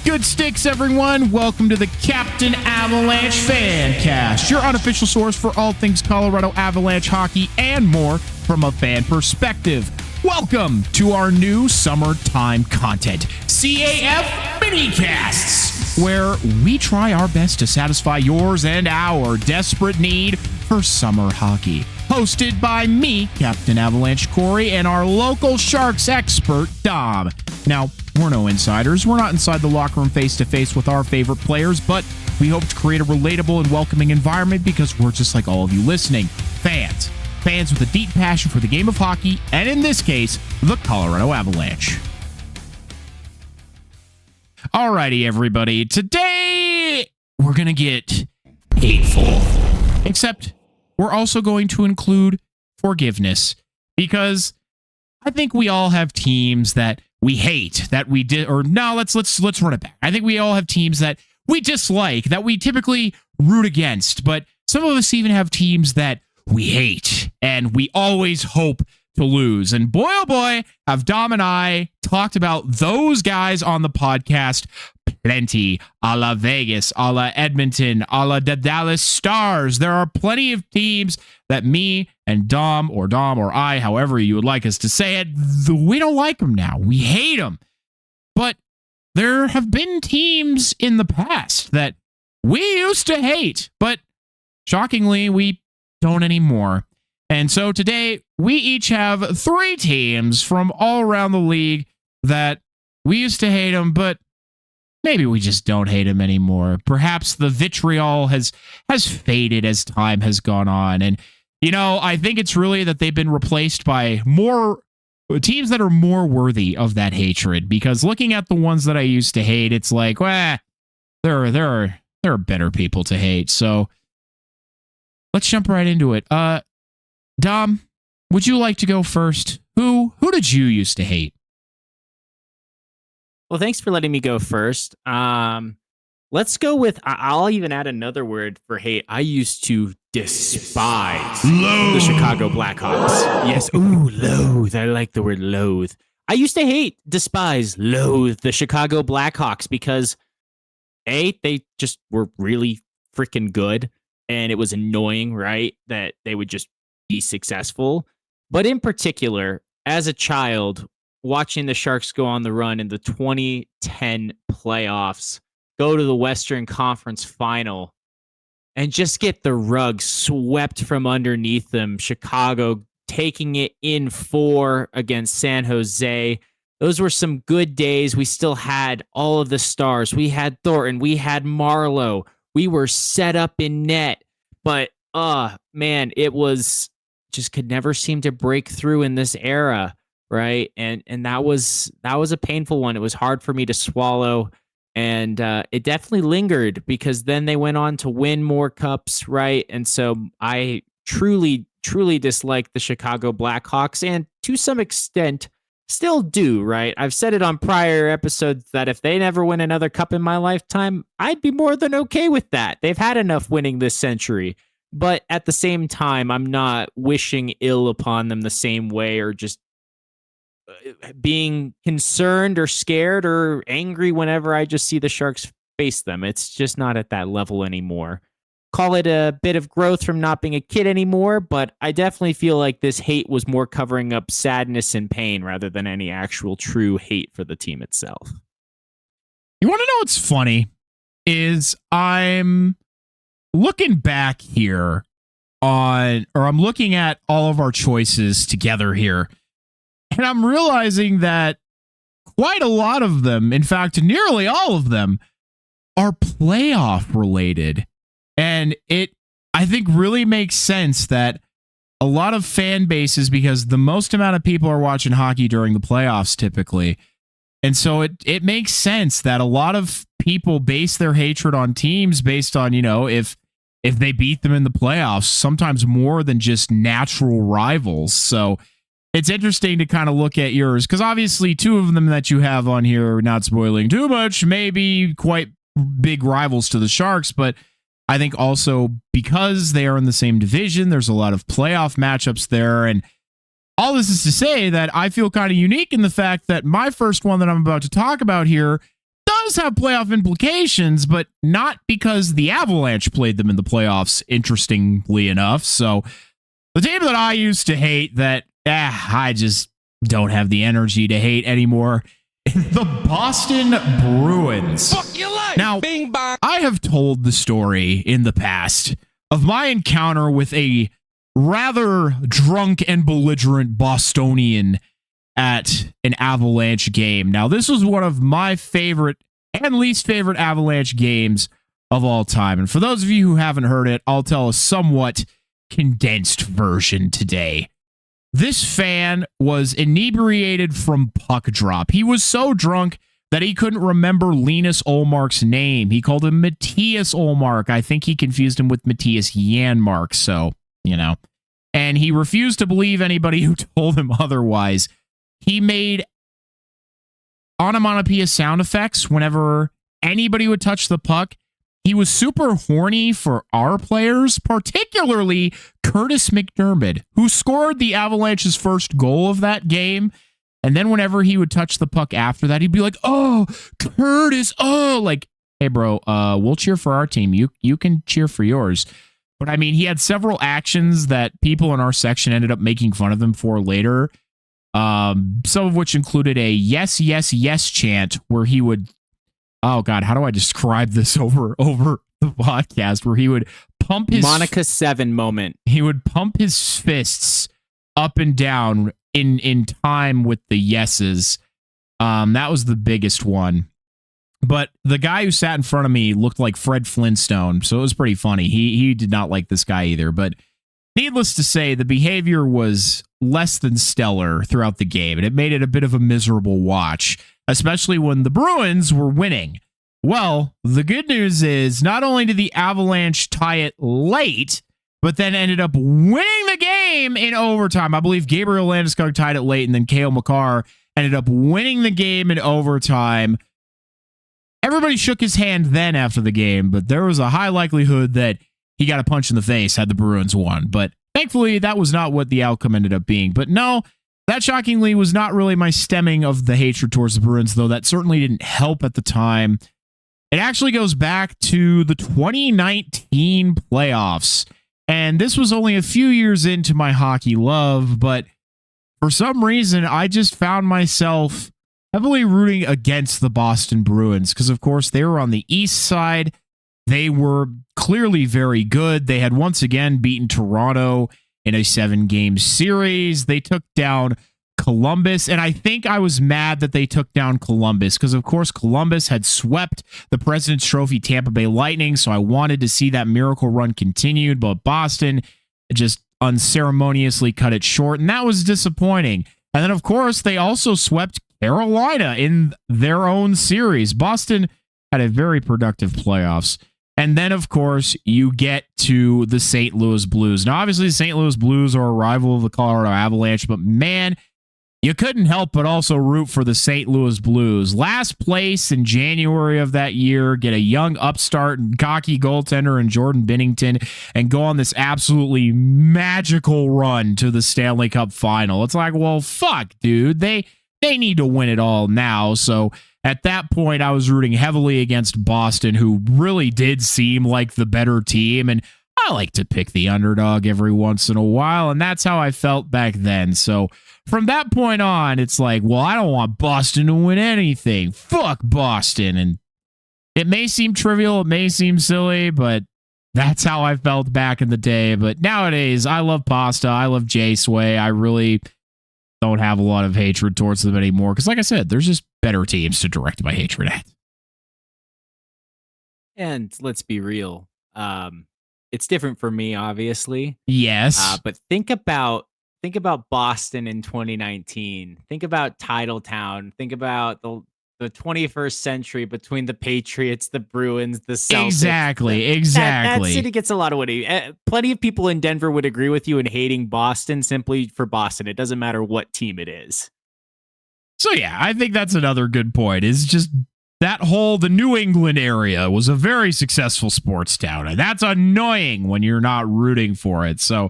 good sticks, everyone? Welcome to the Captain Avalanche Fancast, your unofficial source for all things Colorado Avalanche hockey and more from a fan perspective. Welcome to our new summertime content, CAF Minicasts, where we try our best to satisfy yours and our desperate need for summer hockey. Hosted by me, Captain Avalanche Corey, and our local Sharks expert, Dom. Now, we're no insiders. We're not inside the locker room face-to-face with our favorite players, but we hope to create a relatable and welcoming environment because we're just like all of you listening. Fans with a deep passion for the game of hockey, and in this case, the Colorado Avalanche. Alrighty, everybody. Today, we're going to get hateful. Except, we're also going to include forgiveness, because I think we all have teams that we hate, that we did, or no, let's run it back. I think we all have teams that we dislike, that we typically root against, but some of us even have teams that we hate, and we always hope to lose. And boy, oh boy, have Dom and I talked about those guys on the podcast plenty, a la Vegas, a la Edmonton, a la the Dallas Stars. There are plenty of teams that me and Dom or I, however you would like us to say it, we don't like them now. We hate them. But there have been teams in the past that we used to hate, but shockingly, we don't anymore. And so today, we each have 3 teams from all around the league that we used to hate them, but maybe we just don't hate them anymore. Perhaps the vitriol has faded as time has gone on. And, you know, I think it's really that they've been replaced by more teams that are more worthy of that hatred. Because looking at the ones that I used to hate, it's like, well, there are better people to hate. So let's jump right into it. Dom, would you like to go first? Who did you used to hate? Well, thanks for letting me go first. Let's go with, I'll even add another word for hate. I used to despise the Chicago Blackhawks. Yes, ooh, loathe. I like the word loathe. I used to hate, despise, loathe the Chicago Blackhawks because, A, they just were really freaking good, and it was annoying, right, that they would just be successful. But in particular, as a child, watching the Sharks go on the run in the 2010 playoffs, go to the Western Conference Final, and just get the rug swept from underneath them. Chicago taking it in 4 against San Jose. Those were some good days. We still had all of the stars. We had Thornton. We had Marlowe. We were set up in net. But, man, it was just could never seem to break through in this era. Right. And that was a painful one. It was hard for me to swallow. And it definitely lingered because then they went on to win more cups. Right. And so I truly dislike the Chicago Blackhawks, and to some extent still do. Right. I've said it on prior episodes that if they never win another cup in my lifetime, I'd be more than okay with that. They've had enough winning this century. But at the same time, I'm not wishing ill upon them the same way, or just being concerned or scared or angry whenever I just see the Sharks face them. It's just not at that level anymore. Call it a bit of growth from not being a kid anymore, but I definitely feel like this hate was more covering up sadness and pain rather than any actual true hate for the team itself. You want to know what's funny? Is I'm looking back here I'm looking at all of our choices together here, and I'm realizing that quite a lot of them, in fact, nearly all of them, are playoff related. And it, I think, really makes sense that a lot of fan bases, because the most amount of people are watching hockey during the playoffs typically. And so it makes sense that a lot of people base their hatred on teams based on, you know, if they beat them in the playoffs, sometimes more than just natural rivals. So it's interesting to kind of look at yours, because obviously 2 of them that you have on here, not spoiling too much, may be quite big rivals to the Sharks, but I think also because they are in the same division, there's a lot of playoff matchups there. And all this is to say that I feel kind of unique in the fact that my first one that I'm about to talk about here does does have playoff implications, but not because the Avalanche played them in the playoffs, interestingly enough. So the team that I used to hate that I just don't have the energy to hate anymore, the Boston Bruins. Fuck your life. Now, Bing bong. I have told the story in the past of my encounter with a rather drunk and belligerent Bostonian at an Avalanche game. Now, this was one of my favorite and least favorite Avalanche games of all time. And for those of you who haven't heard it, I'll tell a somewhat condensed version today. This fan was inebriated from puck drop. He was so drunk that he couldn't remember Linus Ullmark's name. He called him Matthias Ullmark. I think he confused him with Matthias Janmark. So, and he refused to believe anybody who told him otherwise. He made onomatopoeia sound effects whenever anybody would touch the puck. He was super horny for our players, particularly Curtis McDermott, who scored the Avalanche's first goal of that game. And then whenever he would touch the puck after that, he'd be like, "Oh, Curtis, oh," like, "Hey, bro, we'll cheer for our team. You can cheer for yours." But I mean, he had several actions that people in our section ended up making fun of him for later. Some of which included a "yes, yes, yes" chant where he would, oh God, how do I describe this over the podcast? Where he would pump his Monica 7 moment. He would pump his fists up and down in time with the yeses. That was the biggest one. But the guy who sat in front of me looked like Fred Flintstone, so it was pretty funny. He did not like this guy either. But needless to say, the behavior was less than stellar throughout the game, and it made it a bit of a miserable watch, especially when the Bruins were winning. Well, the good news is not only did the Avalanche tie it late, but then ended up winning the game in overtime. I believe Gabriel Landeskog tied it late, and then Cale Makar ended up winning the game in overtime. Everybody shook his hand then after the game, but there was a high likelihood that he got a punch in the face had the Bruins won. But thankfully, that was not what the outcome ended up being. But no, that shockingly was not really my stemming of the hatred towards the Bruins, though that certainly didn't help at the time. It actually goes back to the 2019 playoffs. And this was only a few years into my hockey love, but for some reason, I just found myself heavily rooting against the Boston Bruins because, of course, they were on the east side. They were clearly very good. They had once again beaten Toronto in a 7-game series. They took down Columbus, and I think I was mad that they took down Columbus because, of course, Columbus had swept the President's Trophy Tampa Bay Lightning, so I wanted to see that miracle run continued, but Boston just unceremoniously cut it short, and that was disappointing. And then, of course, they also swept Carolina in their own series. Boston had a very productive playoffs. And then, of course, you get to the St. Louis Blues. Now, obviously, the St. Louis Blues are a rival of the Colorado Avalanche, but man, you couldn't help but also root for the St. Louis Blues. Last place in January of that year, get a young upstart and cocky goaltender in Jordan Binnington, and go on this absolutely magical run to the Stanley Cup final. It's like, well, fuck, dude. They need to win it all now. So at that point, I was rooting heavily against Boston, who really did seem like the better team. And I like to pick the underdog every once in a while. And that's how I felt back then. So from that point on, it's like, well, I don't want Boston to win anything. Fuck Boston. And it may seem trivial. It may seem silly, but that's how I felt back in the day. But nowadays, I love Pasta. I love J-Sway. I really don't have a lot of hatred towards them anymore. Because like I said, there's just better teams to direct my hatred at. And let's be real. It's different for me, obviously. Yes. But think about Boston in 2019. Think about Titletown. Think about the 21st century between the Patriots, the Bruins, the Celtics. Exactly. That city gets a lot of winning. Plenty of people in Denver would agree with you in hating Boston simply for Boston. It doesn't matter what team it is. So yeah, I think that's another good point. Is just the New England area was a very successful sports town, and that's annoying when you're not rooting for it. So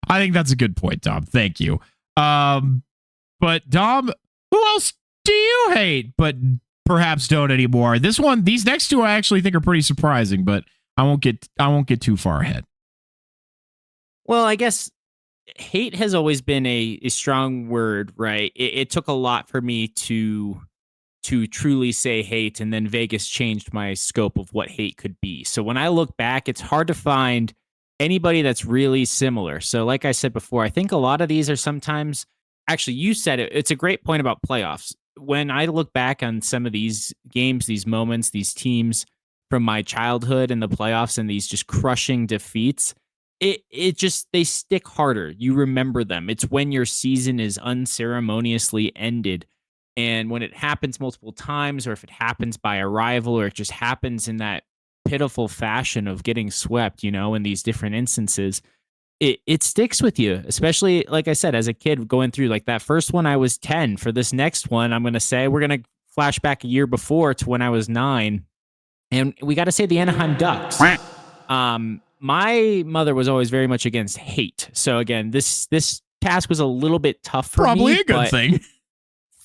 I think that's a good point, Dom. Thank you. But Dom, who else do you hate but perhaps don't anymore. These next two I actually think are pretty surprising, but I won't get too far ahead. Well, I guess hate has always been a strong word, right? It took a lot for me to truly say hate, and then Vegas changed my scope of what hate could be. So when I look back, it's hard to find anybody that's really similar. So like I said before, I think a lot of these are sometimes, actually you said it, it's a great point about playoffs. When I look back on some of these games, these moments, these teams from my childhood in the playoffs and these just crushing defeats, it just, they stick harder. You remember them. It's when your season is unceremoniously ended. And when it happens multiple times, or if it happens by a rival, or it just happens in that pitiful fashion of getting swept, in these different instances, it sticks with you, especially, like I said, as a kid going through like that first one, I was 10. For this next one, I'm going to say we're going to flash back a year before to when I was 9. And we got to say the Anaheim Ducks. My mother was always very much against hate. So again, this task was a little bit tough for me. Probably a good thing.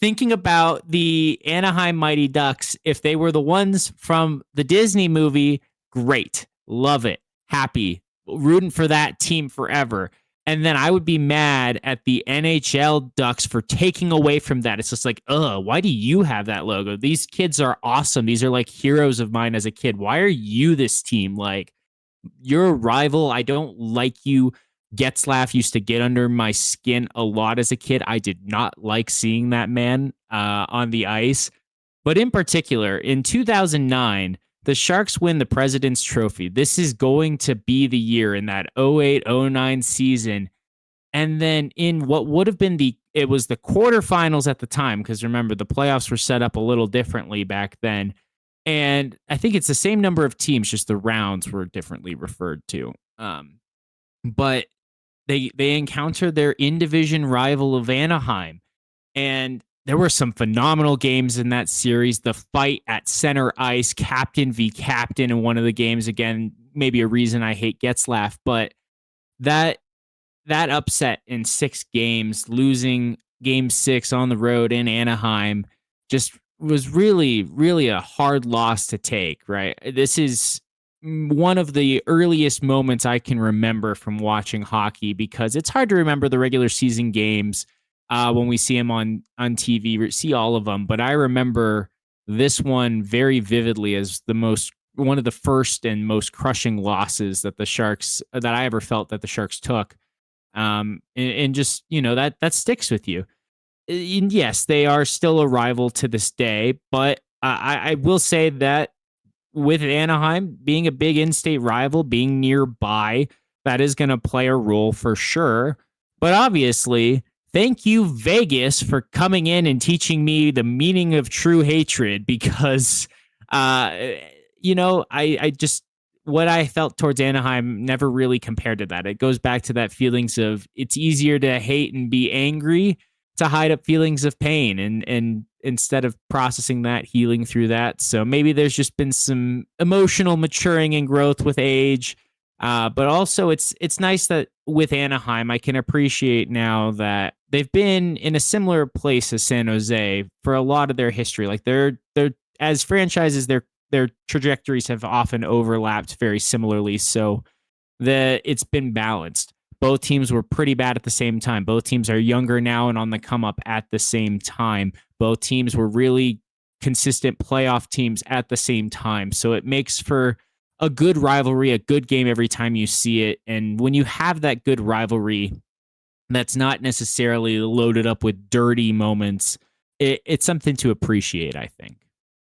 Thinking about the Anaheim Mighty Ducks, if they were the ones from the Disney movie, great. Love it. Happy. Rooting for that team forever. And then I would be mad at the NHL Ducks for taking away from that. It's just like, why do you have that logo? These kids are awesome. These are like heroes of mine as a kid. Why are you this team? Like, you're a rival. I don't like you. Getzlaff used to get under my skin a lot as a kid. I did not like seeing that man on the ice. But in particular, in 2009, the Sharks win the President's Trophy. This is going to be the year in that 08-09 season. And then in what would have been it was the quarterfinals at the time, because remember, the playoffs were set up a little differently back then. And I think it's the same number of teams, just the rounds were differently referred to. But they encountered their in-division rival of Anaheim. And there were some phenomenal games in that series. The fight at center ice, captain v. captain in one of the games. Again, maybe a reason I hate Getzlaff. But that upset in 6 games, losing game 6 on the road in Anaheim, just was really, really a hard loss to take, right? This is one of the earliest moments I can remember from watching hockey, because it's hard to remember the regular season games when we see them on TV, see all of them. But I remember this one very vividly as one of the first and most crushing losses that I ever felt that the Sharks took. And just, that sticks with you. And yes, they are still a rival to this day, but I will say that with Anaheim being a big in-state rival, being nearby, that is going to play a role for sure. But obviously, thank you, Vegas, for coming in and teaching me the meaning of true hatred, because, I just, what I felt towards Anaheim never really compared to that. It goes back to that feelings of, it's easier to hate and be angry to hide up feelings of pain, and instead of processing that, healing through that. So maybe there's just been some emotional maturing and growth with age. But also it's nice that with Anaheim, I can appreciate now that they've been in a similar place as San Jose for a lot of their history. Like they're as franchises, their trajectories have often overlapped very similarly. So it's been balanced. Both teams were pretty bad at the same time. Both teams are younger now and on the come up at the same time. Both teams were really consistent playoff teams at the same time. So it makes for a good rivalry, a good game every time you see it. And when you have that good rivalry that's not necessarily loaded up with dirty moments, it's something to appreciate, I think.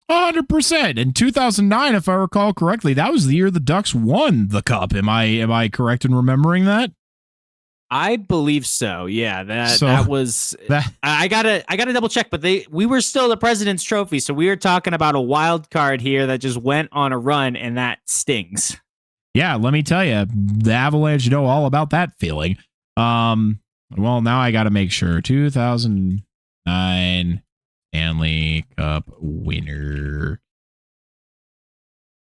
100%. In 2009, if I recall correctly, that was the year the Ducks won the Cup. Am I correct in remembering that? I believe so. Yeah, that was. I gotta double check, but we were still the President's Trophy, so we were talking about a wild card here that just went on a run, and that stings. Yeah, let me tell you, the Avalanche know all about that feeling. Well, now I got to make sure. 2009 Stanley Cup winner.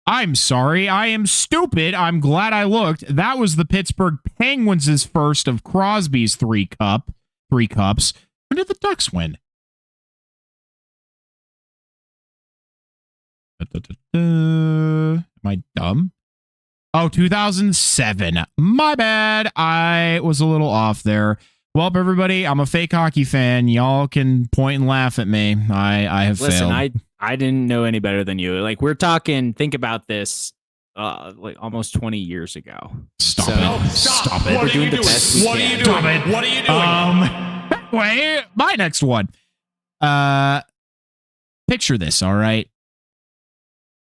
I'm sorry. I am stupid. I'm glad I looked. That was the Pittsburgh Penguins' first of Crosby's 3 cups. When did the Ducks win? Am I dumb? Oh, 2007. My bad. I was a little off there. Well, everybody, I'm a fake hockey fan. Y'all can point and laugh at me. I have failed. I didn't know any better than you. Like, we're talking, think about this, like almost 20 years ago. Stop it. We're doing the best we can. Stop it. What are you doing? Anyway, my next one. Picture this, all right?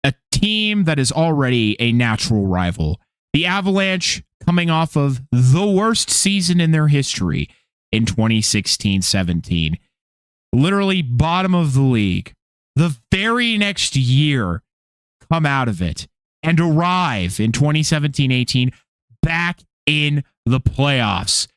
A team that is already a natural rival. The Avalanche coming off of the worst season in their history in 2016-17. Literally bottom of the league. The very next year, come out of it and arrive in 2017-18 back in the playoffs.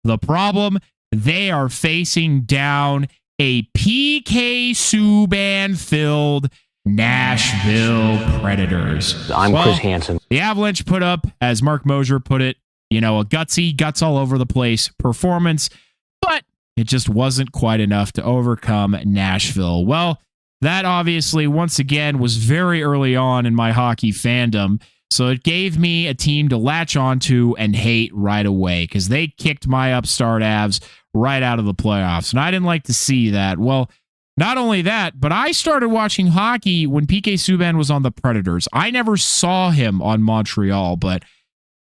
The problem, they are facing down a PK Subban-filled Nashville Predators. I'm Chris Hansen. The Avalanche put up, as Mark Mosier put it, a gutsy, guts all over the place performance, but it just wasn't quite enough to overcome Nashville. Well, that obviously, once again, was very early on in my hockey fandom, so it gave me a team to latch onto and hate right away, because they kicked my upstart Avs right out of the playoffs, and I didn't like to see that. Well, not only that, but I started watching hockey when PK Subban was on the Predators. I never saw him on Montreal, but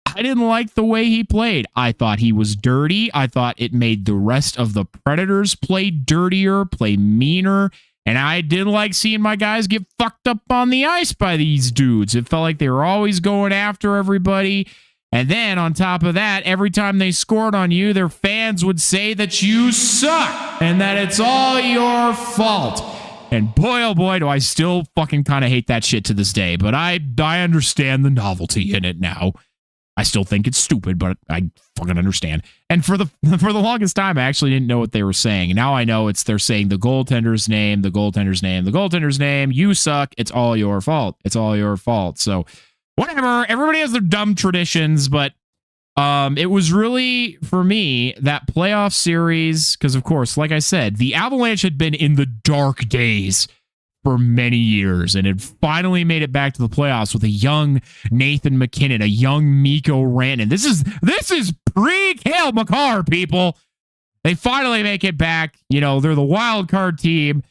I didn't like the way he played. I thought he was dirty. I thought it made the rest of the Predators play dirtier, play meaner, and I didn't like seeing my guys get fucked up on the ice by these dudes. It felt like they were always going after everybody. And then on top of that, every time they scored on you, their fans would say that you suck and that it's all your fault. And boy, oh boy, do I still fucking kind of hate that shit to this day. But I understand the novelty in it now. I still think it's stupid, but I fucking understand. And for the longest time, I actually didn't know what they were saying. Now I know they're saying the goaltender's name, the goaltender's name, the goaltender's name. You suck. It's all your fault. It's all your fault. So whatever. Everybody has their dumb traditions, but it was really, for me, that playoff series, because, of course, like I said, the Avalanche had been in the dark days for many years and had finally made it back to the playoffs with a young Nathan McKinnon, a young Mikko Rantanen. This is pre-Cale Makar, people. They finally make it back. They're the wild card team,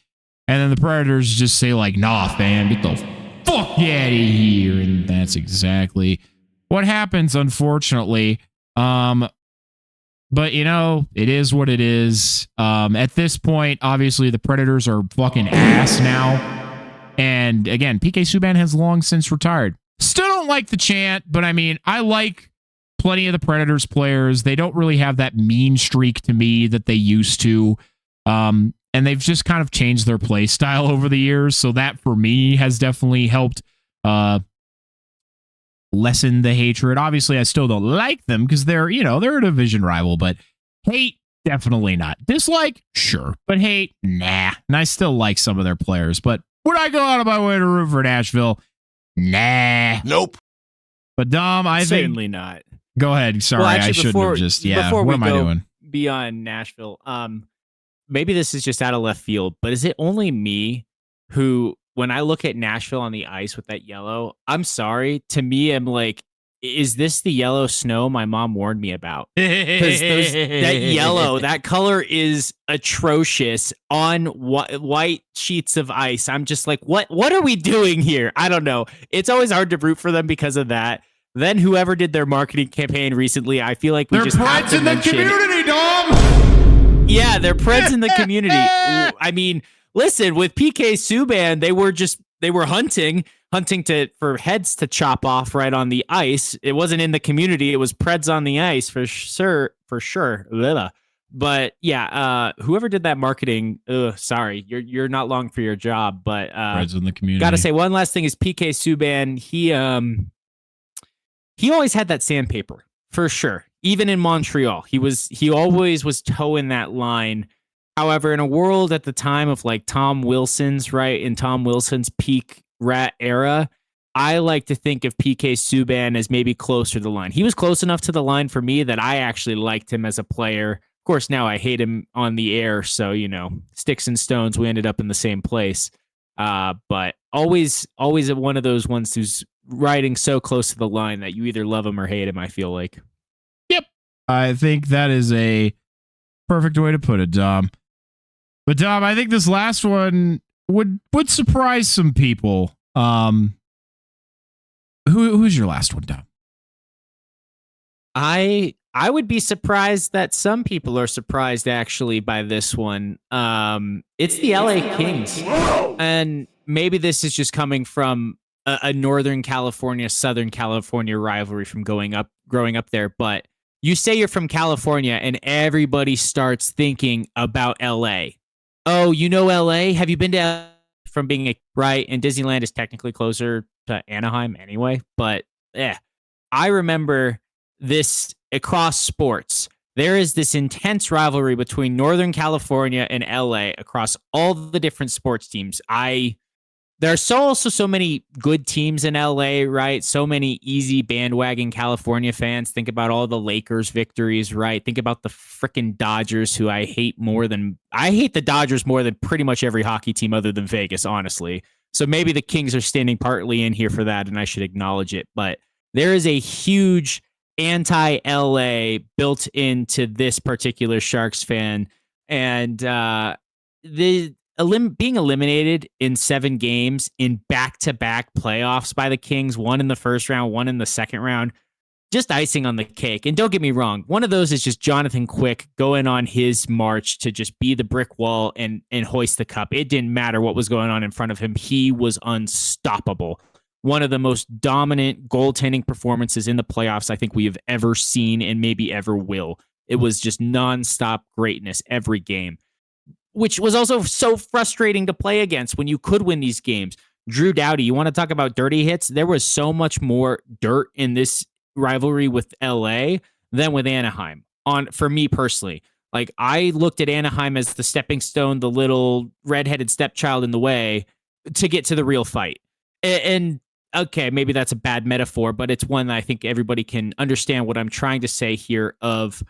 and then the Predators just say, like, nah, fam, get the fuck out of here. And that's exactly what happens, unfortunately. But it is what it is. At this point, obviously the Predators are fucking ass now. And again, PK Subban has long since retired. Still don't like the chant, but I mean, I like plenty of the Predators players. They don't really have that mean streak to me that they used to. And they've just kind of changed their play style over the years. So that for me has definitely helped lessen the hatred. Obviously, I still don't like them because they're a division rival, but hate, definitely not. Dislike, sure, but hate, nah. And I still like some of their players, but would I go out of my way to root for Nashville? Nah. Nope. But Dom, I certainly think not. Go ahead. Sorry, I shouldn't have just. Yeah. What am I doing? Beyond Nashville, maybe this is just out of left field, but is it only me who, when I look at Nashville on the ice with that yellow, I'm sorry, to me, I'm like, is this the yellow snow my mom warned me about? Because that yellow, that color is atrocious on white sheets of ice. I'm just like, what are we doing here? I don't know. It's always hard to root for them because of that. Then whoever did their marketing campaign recently, I feel like they're just have to mention. They're Preds in the community, Dom! Yeah, they're Preds in the community. I mean, listen, with PK Subban, they were hunting for heads to chop off right on the ice. It wasn't in the community. It was Preds on the ice for sure. But yeah, whoever did that marketing, sorry, you're not long for your job. But Preds in the community. Got to say one last thing is PK Subban. He always had that sandpaper for sure. Even in Montreal, he always was towing that line. However, in a world at the time of like Tom Wilson's peak rat era, I like to think of PK Subban as maybe closer to the line. He was close enough to the line for me that I actually liked him as a player. Of course, now I hate him on the air. So, sticks and stones, we ended up in the same place. But always one of those ones who's riding so close to the line that you either love him or hate him, I feel like. Yep. I think that is a perfect way to put it, Dom. But Dom, I think this last one would surprise some people. Who's your last one, Dom? I would be surprised that some people are surprised actually by this one. It's the LA Kings. And maybe this is just coming from a Northern California, Southern California rivalry from growing up there. But you say you're from California and everybody starts thinking about LA. Oh, you know LA? Have you been to LA? From being right? And Disneyland is technically closer to Anaheim anyway. But yeah, I remember this across sports. There is this intense rivalry between Northern California and LA across all the different sports teams. There are also so many good teams in LA, right? So many easy bandwagon California fans. Think about all the Lakers victories, right? Think about the freaking Dodgers, who I hate the Dodgers more than pretty much every hockey team other than Vegas, honestly. So maybe the Kings are standing partly in here for that, and I should acknowledge it. But there is a huge anti-LA built into this particular Sharks fan, and being eliminated in 7 games in back-to-back playoffs by the Kings, one in the first round, one in the second round, just icing on the cake. And don't get me wrong, one of those is just Jonathan Quick going on his march to just be the brick wall and hoist the cup. It didn't matter what was going on in front of him. He was unstoppable. One of the most dominant goaltending performances in the playoffs I think we have ever seen and maybe ever will. It was just nonstop greatness every game, which was also so frustrating to play against when you could win these games. Drew Doughty, you want to talk about dirty hits? There was so much more dirt in this rivalry with LA than with Anaheim. For me personally, like I looked at Anaheim as the stepping stone, the little redheaded stepchild in the way to get to the real fight. And okay, maybe that's a bad metaphor, but it's one that I think everybody can understand what I'm trying to say here of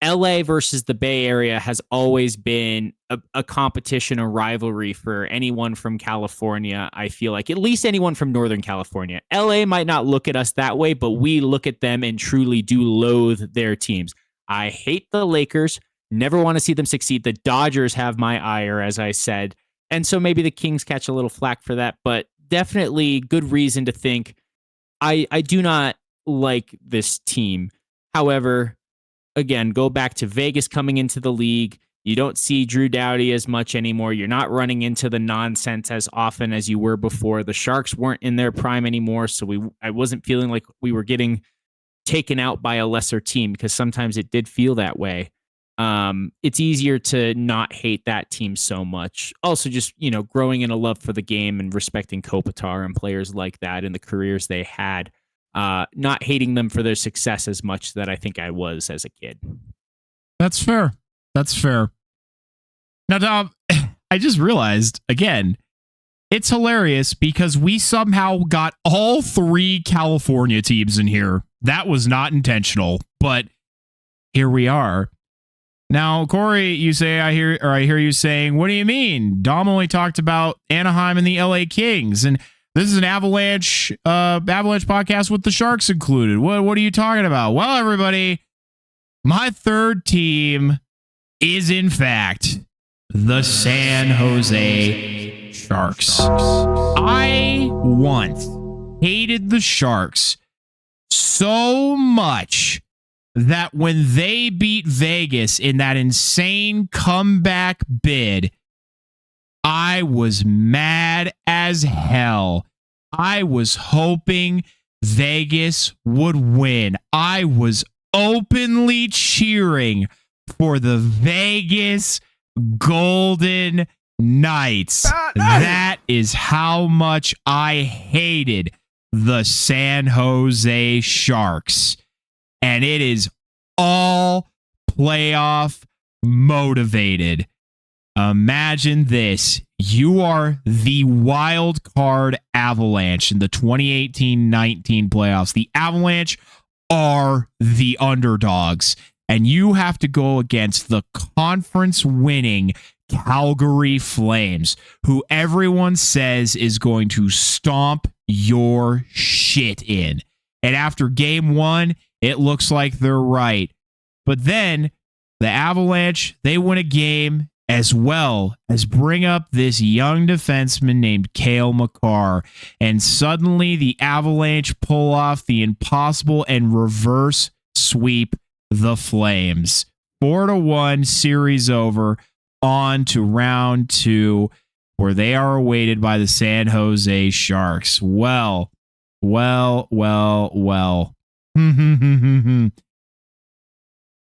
LA versus the Bay Area has always been a competition, a rivalry for anyone from California. I feel like at least anyone from Northern California. LA might not look at us that way, but we look at them and truly do loathe their teams. I hate the Lakers, never want to see them succeed. The Dodgers have my ire, as I said. And so maybe the Kings catch a little flack for that, but definitely good reason to think I do not like this team. However, again, go back to Vegas coming into the league. You don't see Drew Doughty as much anymore. You're not running into the nonsense as often as you were before. The Sharks weren't in their prime anymore, so I wasn't feeling like we were getting taken out by a lesser team, because sometimes it did feel that way. It's easier to not hate that team so much. Also, just growing in a love for the game and respecting Kopitar and players like that and the careers they had. Not hating them for their success as much that I think I was as a kid. That's fair. That's fair. Now, Dom, I just realized, again, it's hilarious because we somehow got all 3 California teams in here. That was not intentional, but here we are. Now, Corey, you say, I hear you saying, what do you mean? Dom only talked about Anaheim and the LA Kings, and this is an Avalanche podcast with the Sharks included. What are you talking about? Well, everybody, my third team is, in fact, the San Jose Sharks. I once hated the Sharks so much that when they beat Vegas in that insane comeback bid, I was mad as hell. I was hoping Vegas would win. I was openly cheering for the Vegas Golden Knights. That is how much I hated the San Jose Sharks. And it is all playoff motivated. Imagine this. You are the wild card Avalanche in the 2018-19 playoffs. The Avalanche are the underdogs, and you have to go against the conference winning Calgary Flames, who everyone says is going to stomp your shit in. And after game one, it looks like they're right. But then the Avalanche, they win a game as well as bring up this young defenseman named Cale Makar. And suddenly the Avalanche pull off the impossible and reverse sweep the Flames. 4-1, series over, on to round 2, where they are awaited by the San Jose Sharks. Well.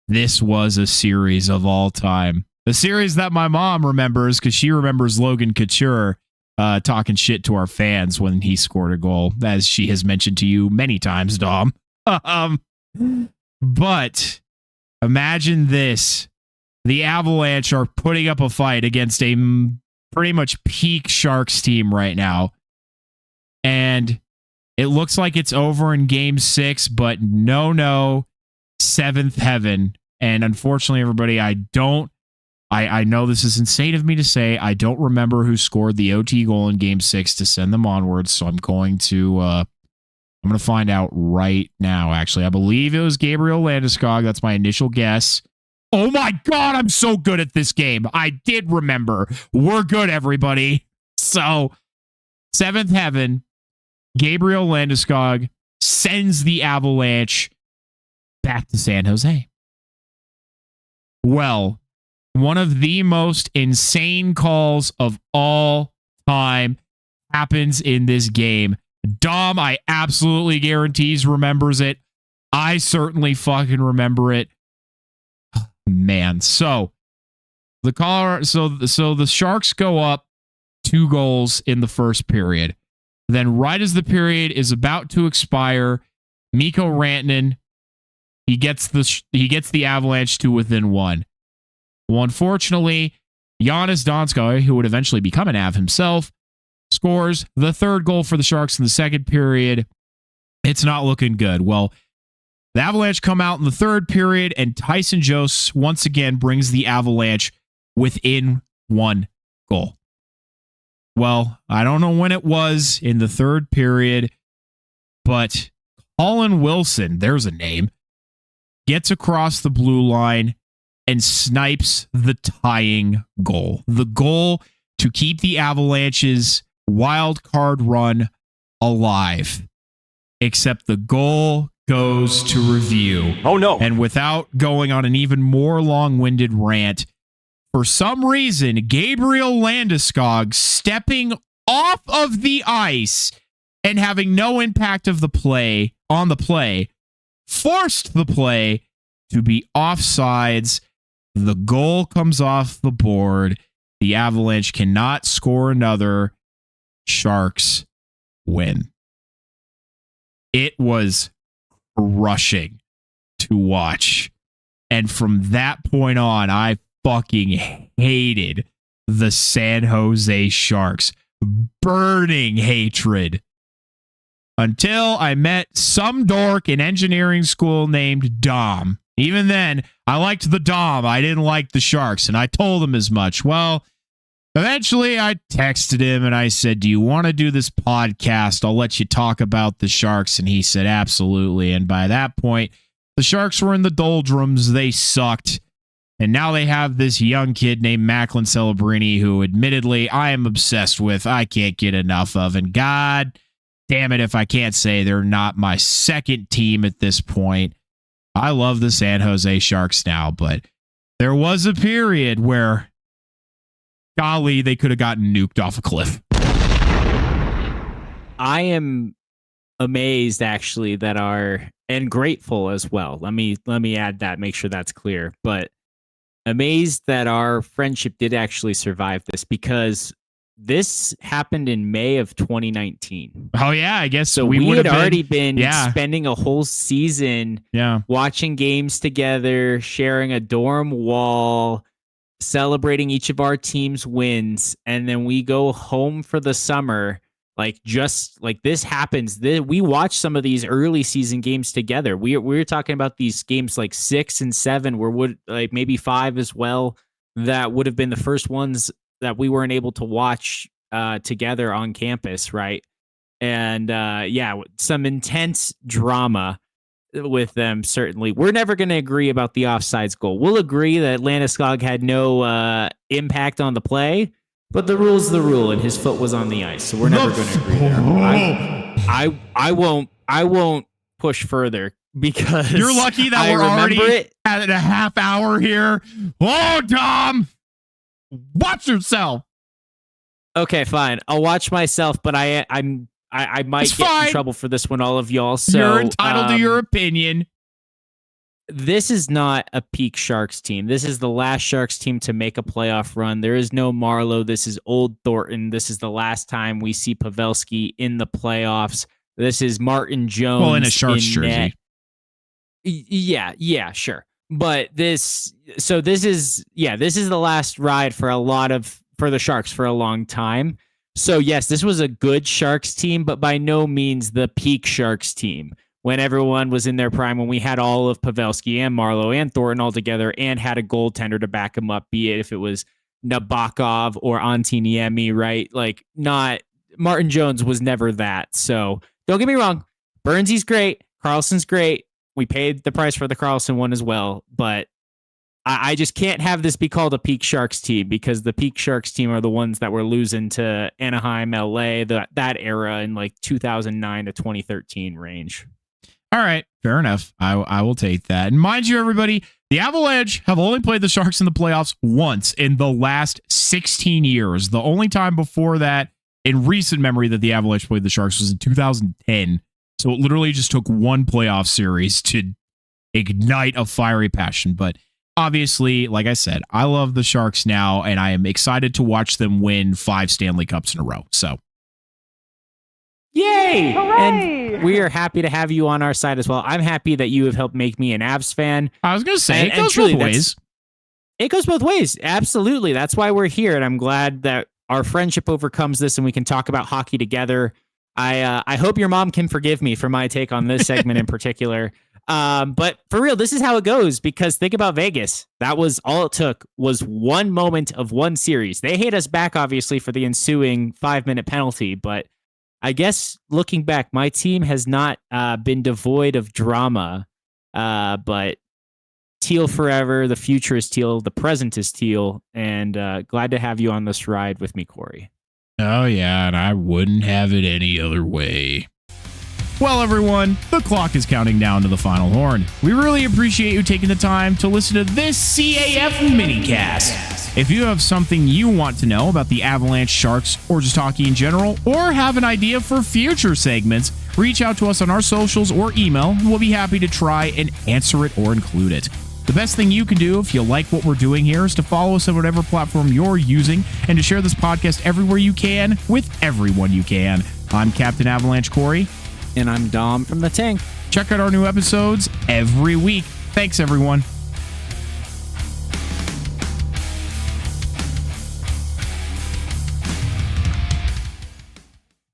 This was a series of all time. A series that my mom remembers because she remembers Logan Couture talking shit to our fans when he scored a goal, as she has mentioned to you many times, Dom. But imagine this. The Avalanche are putting up a fight against a pretty much peak Sharks team right now. And it looks like it's over in game 6, but no, seventh heaven. And unfortunately, everybody, I know this is insane of me to say. I don't remember who scored the OT goal in game 6 to send them onwards. So I'm going to find out right now, actually. I believe it was Gabriel Landeskog. That's my initial guess. Oh my God, I'm so good at this game. I did remember. We're good, everybody. So, seventh heaven, Gabriel Landeskog sends the Avalanche back to San Jose. Well, one of the most insane calls of all time happens in this game. Dom, I absolutely guarantees remembers it. I certainly fucking remember it. Man, so the Sharks go up 2 goals in the first period. Then right as the period is about to expire, Mikko Rantanen, he gets the Avalanche to within 1. Well, unfortunately, Giannis Donskoy, who would eventually become an Av himself, scores the 3rd goal for the Sharks in the second period. It's not looking good. Well, the Avalanche come out in the 3rd period, and Tyson Jost once again brings the Avalanche within 1 goal. Well, I don't know when it was in the 3rd period, but Colin Wilson, there's a name, gets across the blue line and snipes the tying goal. The goal to keep the Avalanche's wild card run alive. Except the goal goes to review. Oh no. And without going on an even more long-winded rant, for some reason, Gabriel Landeskog stepping off of the ice and having no impact of the play forced the play to be offsides. The goal comes off the board. The Avalanche cannot score another. Sharks win. It was crushing to watch. And from that point on, I fucking hated the San Jose Sharks. Burning hatred. Until I met some dork in engineering school named Dom. Even then, I liked the Dom. I didn't like the Sharks, and I told him as much. Well, eventually I texted him and I said, "Do you want to do this podcast? I'll let you talk about the Sharks." And he said, "Absolutely." And by that point, the Sharks were in the doldrums. They sucked. And now they have this young kid named Macklin Celebrini, who admittedly I am obsessed with. I can't get enough of. And God damn it if I can't say they're not my second team at this point. I love the San Jose Sharks now, but there was a period where, golly, they could have gotten nuked off a cliff. I am amazed, actually, and grateful as well. Let me add that, make sure that's clear. But amazed that our friendship did actually survive this, because this happened in May of 2019. Oh, yeah, I guess so. We had already been spending a whole season watching games together, sharing a dorm wall, celebrating each of our team's wins, and then we go home for the summer. Just like this happens, we watch some of these early season games together. We were talking about these games like 6 and 7, where maybe 5 as well. that would have been the first ones that we weren't able to watch together on campus, right? And some intense drama with them, certainly. We're never going to agree about the offsides goal. We'll agree that Landeskog had no impact on the play, but the rule's the rule, and his foot was on the ice, so we're never going to agree there. I won't push further because you're lucky that we're already at a half hour here. Oh, Dom, watch yourself. Okay, fine. I'll watch myself, but I might get in trouble for this one, all of y'all. So you're entitled to your opinion. This is not a peak Sharks team. This is the last Sharks team to make a playoff run. There is no Marleau. This is old Thornton. This is the last time we see Pavelski in the playoffs. This is Martin Jones. Well, in a Sharks jersey. Yeah, sure. But this is the last ride for the Sharks for a long time. So yes, this was a good Sharks team, but by no means the peak Sharks team. When everyone was in their prime, when we had all of Pavelski and Marleau and Thornton all together and had a goaltender to back him up, be it if it was Nabokov or Antiniemi, right? Like, not Martin Jones was never that. So don't get me wrong. Burnsy's great. Carlson's great. We paid the price for the Carlson one as well, but I just can't have this be called a peak Sharks team, because the peak Sharks team are the ones that were losing to Anaheim, LA, that era in like 2009 to 2013 range. All right, fair enough. I will take that. And mind you, everybody, the Avalanche have only played the Sharks in the playoffs once in the last 16 years. The only time before that in recent memory that the Avalanche played the Sharks was in 2010. So it literally just took one playoff series to ignite a fiery passion. But obviously, like I said, I love the Sharks now, and I am excited to watch them win 5 Stanley Cups in a row. So, yay! Hooray! And we are happy to have you on our side as well. I'm happy that you have helped make me an Avs fan. I was going to say, it goes both ways. It goes both ways. Absolutely. That's why we're here, and I'm glad that our friendship overcomes this and we can talk about hockey together. I hope your mom can forgive me for my take on this segment in particular. But for real, this is how it goes, because think about Vegas. That was all it took, was one moment of one series. They hate us back, obviously, for the ensuing 5-minute penalty. But I guess looking back, my team has not been devoid of drama. But teal forever. The future is teal. The present is teal. And glad to have you on this ride with me, Corey. Oh, yeah, and I wouldn't have it any other way. Well, everyone, the clock is counting down to the final horn. We really appreciate you taking the time to listen to this CAF Minicast. If you have something you want to know about the Avalanche, Sharks, or just hockey in general, or have an idea for future segments, reach out to us on our socials or email, and we'll be happy to try and answer it or include it. The best thing you can do if you like what we're doing here is to follow us on whatever platform you're using and to share this podcast everywhere you can with everyone you can. I'm Captain Avalanche Corey. And I'm Dom from the Tank. Check out our new episodes every week. Thanks, everyone.